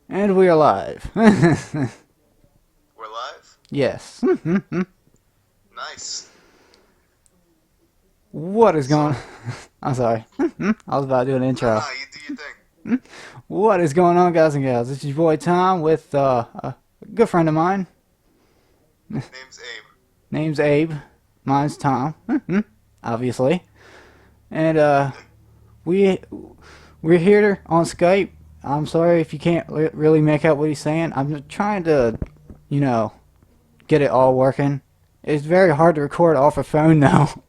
And we are live. We're live? Yes. Nice. What is going on? So, I'm sorry. I was about to do an no, intro. no, you do your thing. What is going on, guys and gals? This is your boy Tom with a good friend of mine. Name's Abe. Name's Abe. Mine's Tom. Obviously. And we we're here on Skype. I'm sorry if you can't really make out what he's saying. I'm trying to, you know, get it all working. It's very hard to record off a phone now,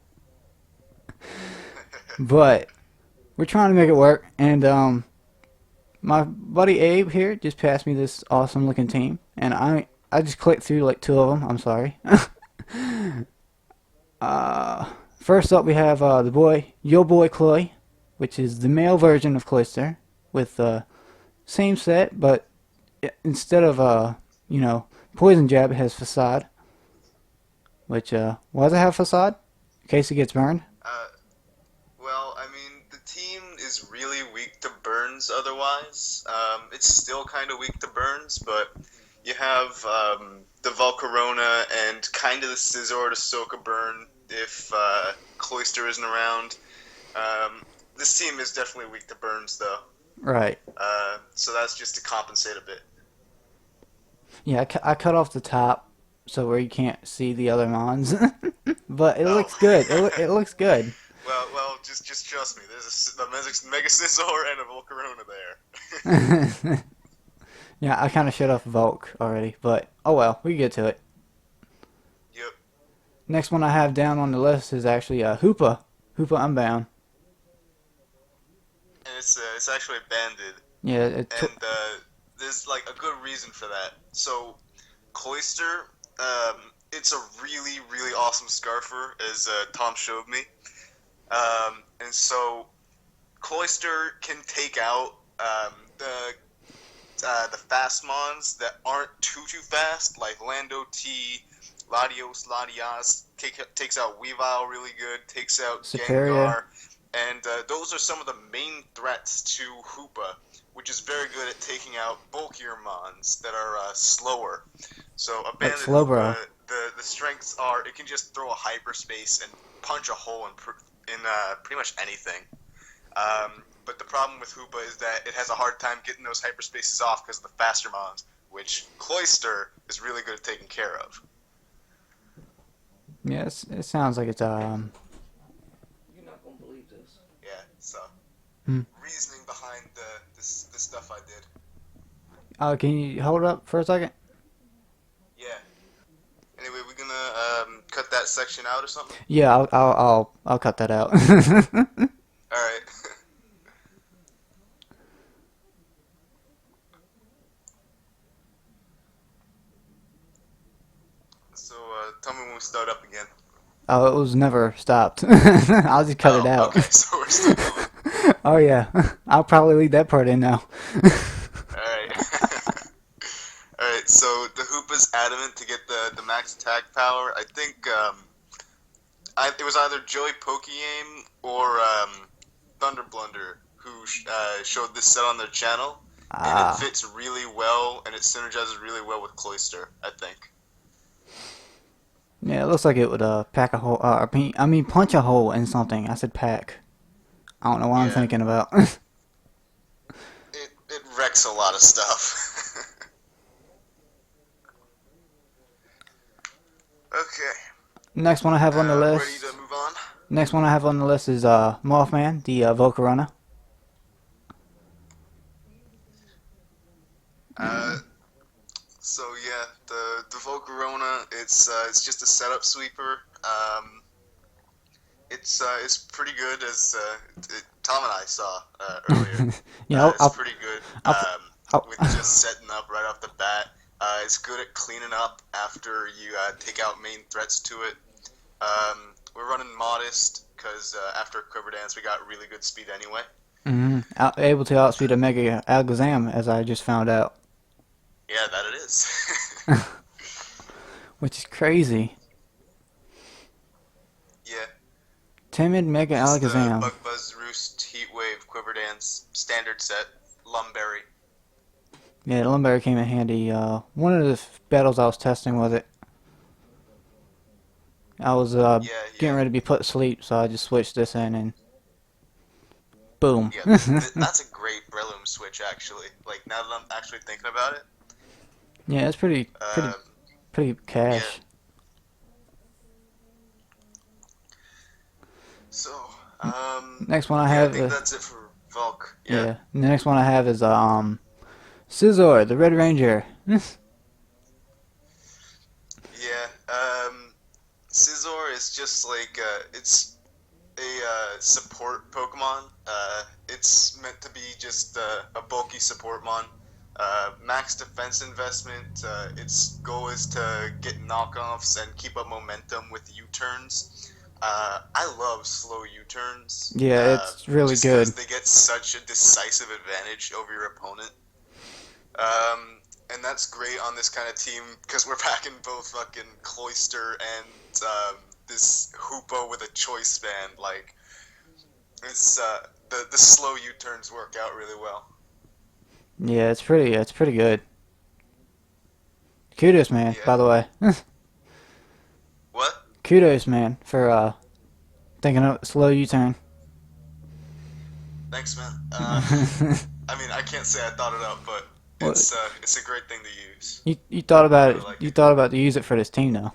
but we're trying to make it work. And my buddy Abe here just passed me this awesome looking team, and I just clicked through like two of them. I'm sorry. First up we have the boy, Yo Boy Chloe, which is the male version of Cloyster, with same set, but instead of poison jab, it has facade. Which why does it have facade? In case it gets burned. uh, well, I mean, the team is really weak to burns otherwise. It's still kind of weak to burns, but you have the Volcarona and kind of the Scizor to soak a burn if Cloyster isn't around. This team is definitely weak to burns, though. Right. So that's just to compensate a bit. Yeah, I cut off the top so where you can't see the other mons, but it Oh. looks good. It looks good. Well, just trust me. There's a Mega Scizor and a Volcarona there. Yeah, I kind of shut off Volk already, but oh well, we can get to it. Yep. Next one I have down on the list is actually Hoopa-Unbound. And it's actually banded, Yeah, and there's like a good reason for that. So Cloyster, it's a really awesome scarfer, as Thom showed me. And so Cloyster can take out the fast mons that aren't too fast, like Lando T, Latios, takes out Weavile really good, takes out Superior. Gengar, and those are some of the main threats to Hoopa, which is very good at taking out bulkier mons that are slower. So a Like banded Hoopa, Slowbro. the strengths are it can just throw a hyperspace and punch a hole in pretty much anything. But the problem with Hoopa is that it has a hard time getting those hyperspaces off because of the faster mons, which Cloyster is really good at taking care of. Yeah, it sounds like it's Yeah, so Hmm. reasoning behind the stuff I did. Can you hold it up for a second? Yeah. Anyway, we're gonna cut that section out or something. Yeah, I'll cut that out. All right. So tell me when we start up again. Oh, it was never stopped. I'll just cut it Oh, out. okay. So we're still going. Oh yeah, I'll probably leave that part in now. All right. All right. So the Hoopa's adamant to get the max attack power. I think it was either Joey Pokeyame or Thunder Blunder who showed this set on their channel, and it Ah, fits really well, and it synergizes really well with Cloyster, I think. yeah, it looks like it would pack a hole. I mean, punch a hole in something. I said pack. I don't know what I'm Yeah, thinking about. it wrecks a lot of stuff. Okay, Next one I have on the ready to list. move on? Next one I have on the list is Mothman, the Volcarona. Uh, so yeah, the Volcarona, it's just a setup sweeper. It's pretty good as Tom and I saw earlier. Yeah, It's pretty good I'll, I'll, with just setting up right off the bat. It's good at cleaning up after you take out main threats to it. We're running modest because after Quiver Dance we got really good speed anyway. able to outspeed a Mega Alakazam, as I just found out, Yeah, that it is. which is crazy. Yeah, Timid Mega just the Alakazam. Bug Buzz Roost Heat Wave Quiver Dance standard set Lumberry. Yeah, the lumber came in handy. One of the battles I was testing with it, I was Yeah, getting yeah, ready to be put to sleep, so I just switched this in and boom. yeah. That's a great Breloom switch, actually. Like now that I'm actually thinking about it. Yeah, it's pretty, Um, pretty yeah. cash. So, Next one I yeah, I have, think that's it for Valk. Yeah, yeah, the next one I have is Scizor, the Red Ranger. yeah. Scizor is just like it's a support Pokemon. It's meant to be just a bulky support mon. Max defense investment. Its goal is to get knockoffs and keep up momentum with U-turns. I love slow U-turns, Yeah, it's really just because good. they get such a decisive advantage over your opponent. Um, and that's great on this kind of team because we're packing both fucking Cloyster and this Hoopa with a choice band. Like, it's the slow U-turns work out really well. Yeah, it's pretty good. Kudos, man. Yeah. By the way, What? kudos, man, for thinking of slow U-turn. Thanks, man. I mean, I can't say I thought it up, but Well, it's a great thing to use. you thought I about really it. like You it. thought about to use it for this team, though.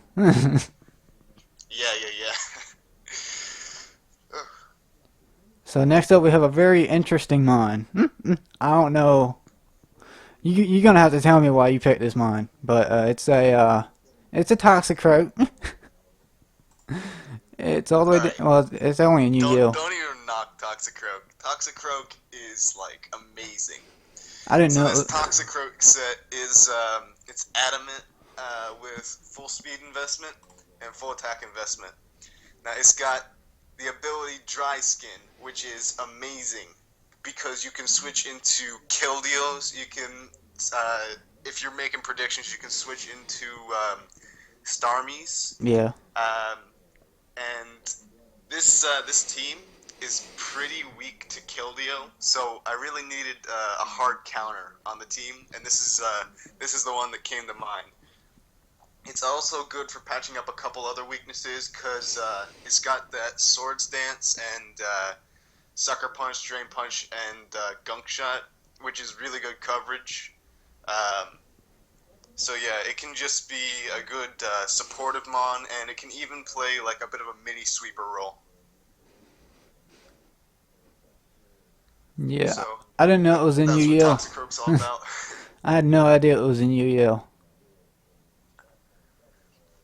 Yeah, yeah, yeah. So next up, we have a very interesting mine. I don't know. You're gonna have to tell me why you picked this mine, but it's a Toxicroak. It's all the All way. right. Well, it's only a New Don't Yield. don't even knock Toxicroak. Toxicroak is like amazing. I didn't So know. this Toxicroak set is it's adamant with full speed investment and full attack investment. Now it's got the ability Dry Skin, which is amazing because you can switch into Kildeos. You can, if you're making predictions, you can switch into Starmies. Yeah, Um, and this team is pretty weak to Kildeo, so I really needed a hard counter on the team, and this is the one that came to mind. It's also good for patching up a couple other weaknesses because it's got that Swords Dance and Sucker Punch, Drain Punch, and Gunk Shot, which is really good coverage. Um, so yeah, it can just be a good supportive mon, and it can even play like a bit of a mini sweeper role. yeah. So I didn't know it was in that's what Yu-Gi-Oh. Toxicroak's all about. I had no idea it was in Yu-Gi-Oh.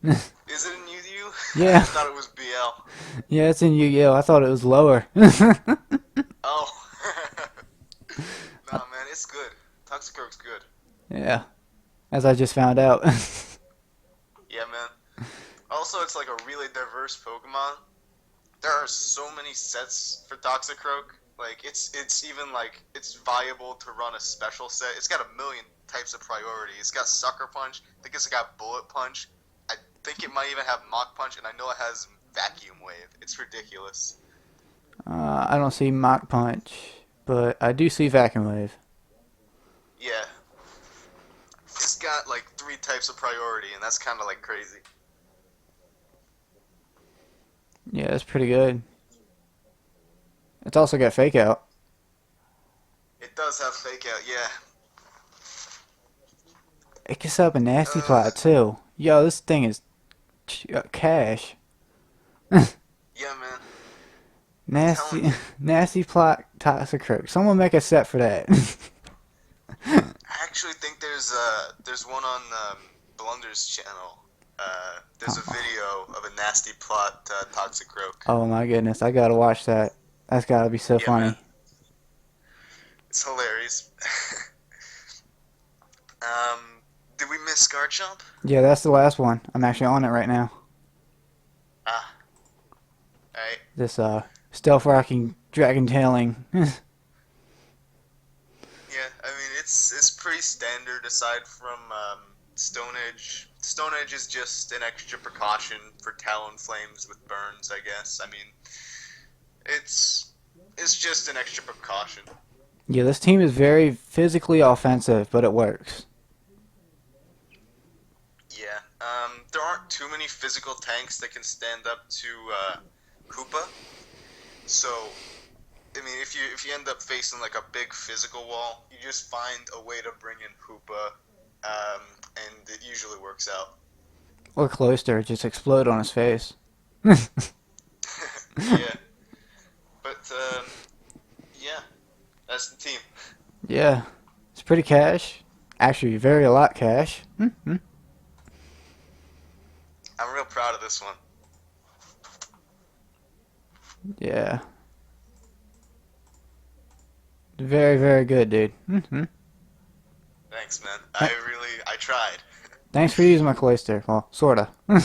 Is it in UU? I Yeah, thought it was BL. yeah, it's in Yu-Gi-Oh. I thought it was lower. Oh. Nah, man, it's good. Toxicroak's good. Yeah, as I just found out. Yeah, man. Also, it's like a really diverse Pokemon. There are so many sets for Toxicroak. Like, it's even like it's viable to run a special set. It's got a million types of priority. It's got Sucker Punch. I think it's got Bullet Punch. I think it might even have Mach Punch, and I know it has Vacuum Wave. It's ridiculous. I don't see Mach Punch, but I do see Vacuum Wave. Yeah. It's got like 3 types of priority, and that's kind of like crazy. Yeah, that's pretty good. It's also got Fake Out. It does have Fake Out, yeah. It can set up a nasty Uh, plot too. Yo, this thing is cash. yeah, man. I'm telling Nasty, you. nasty plot Toxicroak. Someone make a set for that. I actually think there's one on Blunder's channel. There's a video of a nasty plot Toxicroak. Oh my goodness, I gotta watch that. That's gotta be so Yeah, man. funny. It's hilarious. um, did we miss Garchomp? Yeah, that's the last one. I'm actually on it right now. Ah, alright. This stealth rocking dragon tailing. Yeah, I mean it's pretty standard aside from Stone Edge. Stone Edge is just an extra precaution for Talonflames with burns, I guess. I mean, it's just an extra precaution. Yeah, this team is very physically offensive, but it works. Yeah. There aren't too many physical tanks that can stand up to Hoopa. So, I mean, if you end up facing like a big physical wall, you just find a way to bring in Hoopa, and it usually works out. Or Cloyster just explode on his face. Yeah. But yeah, that's the team. Yeah, it's pretty cash. Actually, very a lot cash. I'm real proud of this one. Yeah, very very good, dude. Thanks, man. Th- I tried. Thanks for using my Cloyster. Well, sorta. Yeah.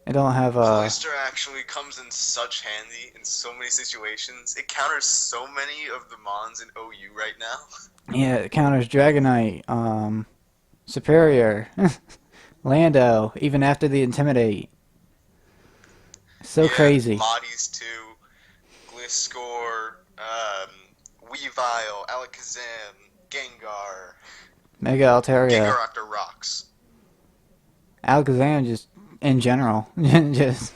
I don't have Cloyster actually comes in such handy in so many situations. It counters so many of the mons in OU right now. yeah, it counters Dragonite, Superior, Lando, even after the Intimidate. So Yeah, crazy. Lotties too, Gliscor, Weavile, Alakazam, Gengar. Mega Altaria. Gengar after rocks. Alakazam just, in general, just,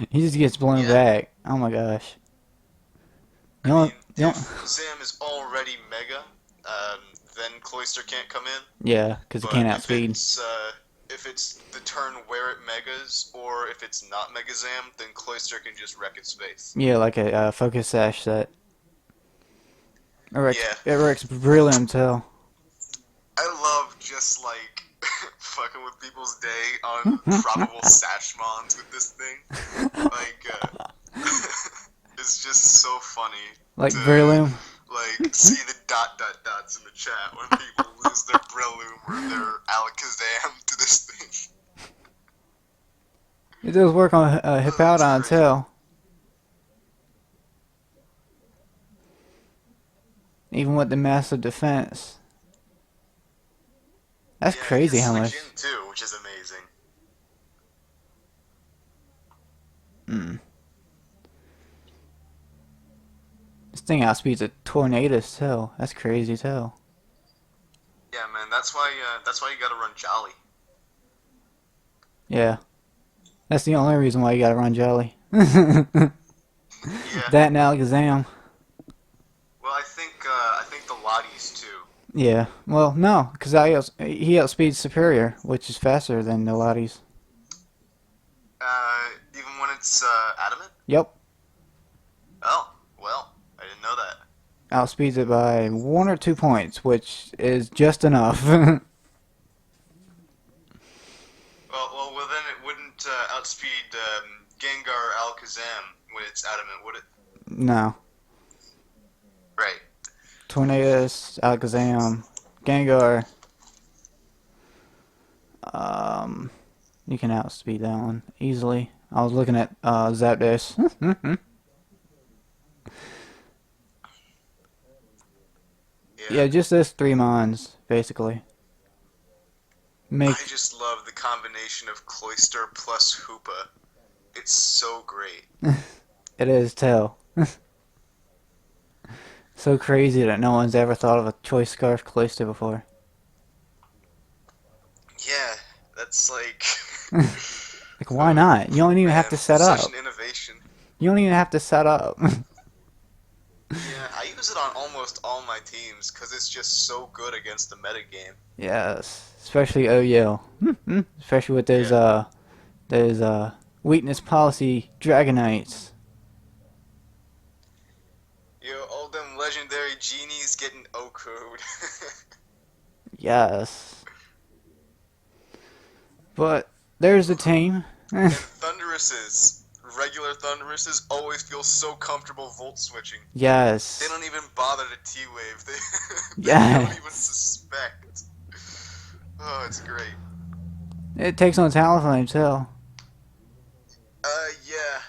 he just gets blown Yeah. back. Oh my gosh. I You mean, know, you know, if Zam is already Mega, then Cloyster can't come in. yeah, because he But can't outspeed. if it's the turn where it Megas, or if it's not Mega Zam, then Cloyster can just wreck its face. Yeah, like a Focus Sash set. Yeah. It works brilliant too. I love just like fucking with people's day on probable sash mons with this thing. Like, it's just so funny Like to Breloom. like see the dots in the chat when people lose their Breloom or their Alakazam to this thing. It does work on That's Hippowdon great. too. Even with the massive defense. That's Yeah, crazy you how can much. switch in too, which is amazing. Mm. This thing outspeeds a Tornadus too. That's crazy too. Yeah, man, that's why you gotta run Jolly. Yeah. That's the only reason why you gotta run Jelly. That Yeah. and Alakazam. Well, I think the Lotties too. Yeah. Well, no, because he outspeeds Superior, which is faster than the Lotties. Even when it's adamant. Yep. Oh, well, I didn't know that. Outspeeds it by 1 or 2 points, which is just enough. Well, then it wouldn't outspeed Gengar Alakazam when it's adamant, would it? No. Right. Tornadus, Alakazam, Gengar. You can outspeed that one easily. I was looking at Zapdos. Yeah, just those 3 mons, basically. I just love the combination of Cloyster plus Hoopa. It's so great. It is too. So crazy that no one's ever thought of a Choice Scarf Cloyster before. Yeah, that's like. Like, why not? You don't even have to set up. Such an innovation. You don't even have to set up. Yeah, I use it on almost all my teams because it's just so good against the metagame. Yes, especially OU. Especially with those weakness policy Dragonites. Yo, all them legendary genies getting O-code. Yes. But there's the team. And Thunderuses. Regular Thunderuses always feel so comfortable volt switching. Yes. They don't even bother to T-Wave. They Yes. don't even suspect. Oh, it's great. It takes on Talonflame too. Yeah.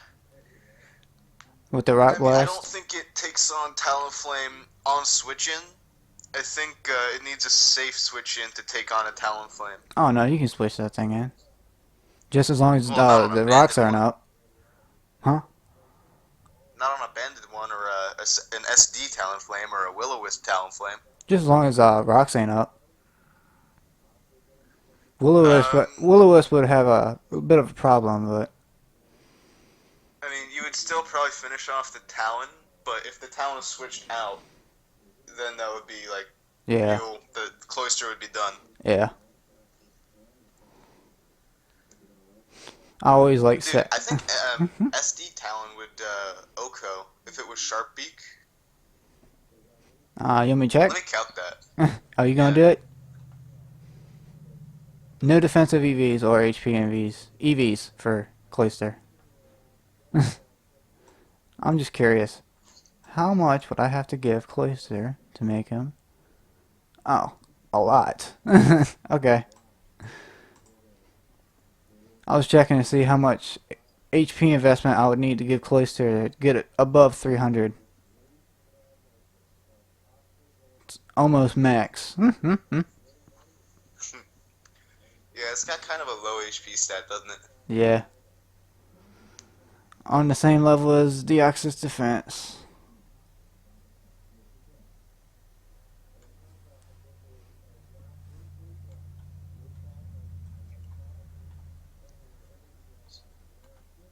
With the Rock I mean, I don't Blast. think it takes on Talonflame on switch-in. I think it needs a safe switch-in to take on a Talonflame. Oh no, you can switch that thing in. Just as long as Well, not on a the rocks banded aren't one. up. Huh? not on a banded one or an SD Talonflame or a Will-O-Wisp Talonflame. Just as long as rocks ain't up. Um, Will-O-Wisp would have a bit of a problem, but I mean, you would still probably finish off the Talon, but if the Talon was switched out, then that would be like yeah, the Cloyster would be done. yeah. I always like Dude, set. I think SD Talon would Oko if it was Sharp Beak. You want me to check? Let me count that. Are you gonna Yeah. do it? No defensive EVs or HP MVs. EVs for Cloyster. I'm just curious. How much would I have to give Cloyster to make him? Oh, a lot. Okay. I was checking to see how much HP investment I would need to give Cloyster to get it above 300. It's almost max. Yeah, it's got kind of a low HP stat, doesn't it? Yeah. On the same level as Deoxys defense.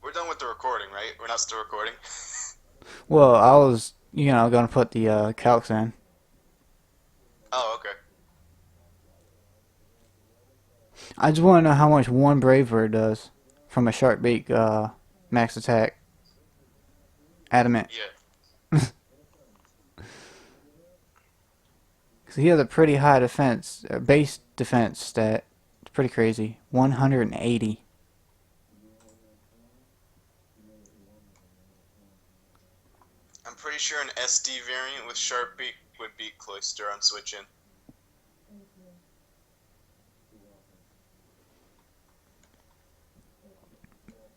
We're done with the recording, right? We're not still recording? Well, I was, gonna put the calcs in. Oh, okay. I just want to know how much one Brave Bird does from a Sharp Beak max attack. Adamant. Yeah. Because he has a pretty high defense, base defense stat. It's pretty crazy. 180. I'm pretty sure an SD variant with Sharp Beak would beat Cloyster on Switch In.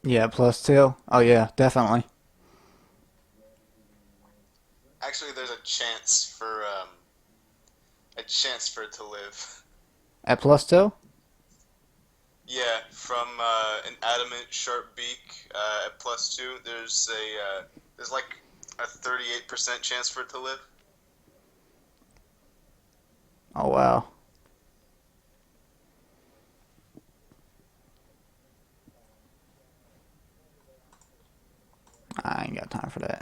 Yeah, +2. Oh yeah, definitely. Actually, there's a chance for it to live. At +2? Yeah, from an adamant Sharp Beak at +2, there's like a 38% chance for it to live. Oh wow. I ain't got time for that.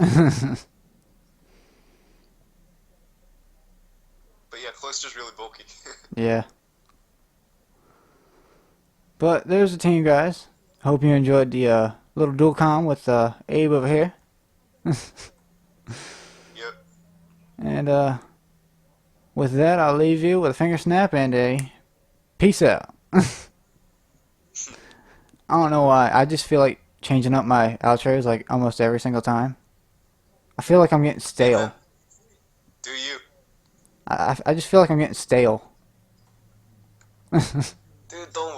But yeah, Cloyster's really bulky. Yeah. But there's the team, guys. Hope you enjoyed the little dual com with Abe over here. Yep. And with that, I'll leave you with a finger snap and a peace out. I don't know why. I just feel like changing up my outros like almost every single time. I feel like I'm getting Hey man, stale. do you? I just feel like I'm getting stale. Dude, the